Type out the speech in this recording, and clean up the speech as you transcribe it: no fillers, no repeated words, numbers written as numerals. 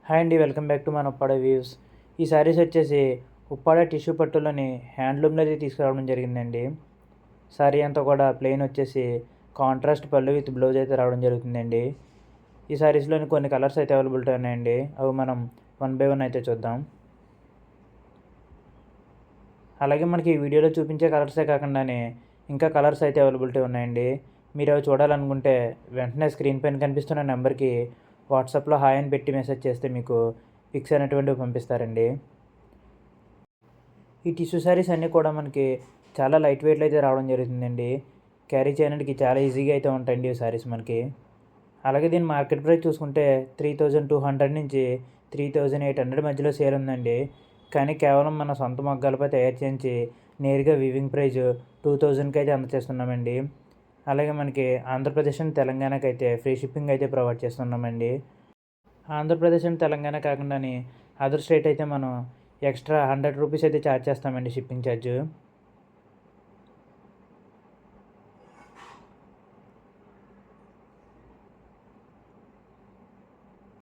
Hi అండి, welcome back to మన Uppada views. ఈ శారీస్ వచ్చేసి ఉప్పాడ టిష్యూ పట్టులని హ్యాండ్లూమ్లో అయితే తీసుకురావడం జరిగిందండి. శారీ అంతా కూడా ప్లెయిన్ వచ్చేసి కాంట్రాస్ట్ పళ్ళు విత్ బ్లౌజ్ అయితే రావడం జరుగుతుందండి. ఈ శారీస్లోని కొన్ని కలర్స్ అయితే అవైలబిలిటీ ఉన్నాయండి. అవి మనం వన్ బై వన్ అయితే చూద్దాం. అలాగే మనకి ఈ వీడియోలో చూపించే కలర్సే కాకుండానే ఇంకా కలర్స్ అయితే అవైలబిలిటీ ఉన్నాయండి. మీరు అవి చూడాలనుకుంటే వెంటనే స్క్రీన్ పైన కనిపిస్తున్న నెంబర్కి వాట్సాప్లో హాయ్ అని పెట్టి మెసేజ్ చేస్తే మీకు పిక్స్ అనేటువంటివి పంపిస్తారండి. ఈ టిష్యూ శారీస్ అన్నీ కూడా మనకి చాలా లైట్ వెయిట్లో అయితే రావడం జరుగుతుందండి. క్యారీ చేయడానికి చాలా ఈజీగా అయితే ఉంటాయండి ఈ శారీస్ మనకి. అలాగే దీని మార్కెట్ ప్రైస్ చూసుకుంటే 3200 నుంచి 3800 మధ్యలో సేల్ ఉందండి. కానీ కేవలం మన సొంత మగ్గాలపై తయారు చేయించి నేరుగా వీవింగ్ ప్రైస్ 2000కి అయితే అందజేస్తున్నామండి. అలాగే మనకి ఆంధ్రప్రదేశ్ అండ్ తెలంగాణకి అయితే ఫ్రీ షిప్పింగ్ అయితే ప్రొవైడ్ చేస్తున్నామండి. ఆంధ్రప్రదేశ్ అండ్ తెలంగాణ కాకుండానే అదర్ స్టేట్ అయితే మనం ఎక్స్ట్రా 100 రూపీస్ అయితే ఛార్జ్ చేస్తామండి షిప్పింగ్ ఛార్జ్.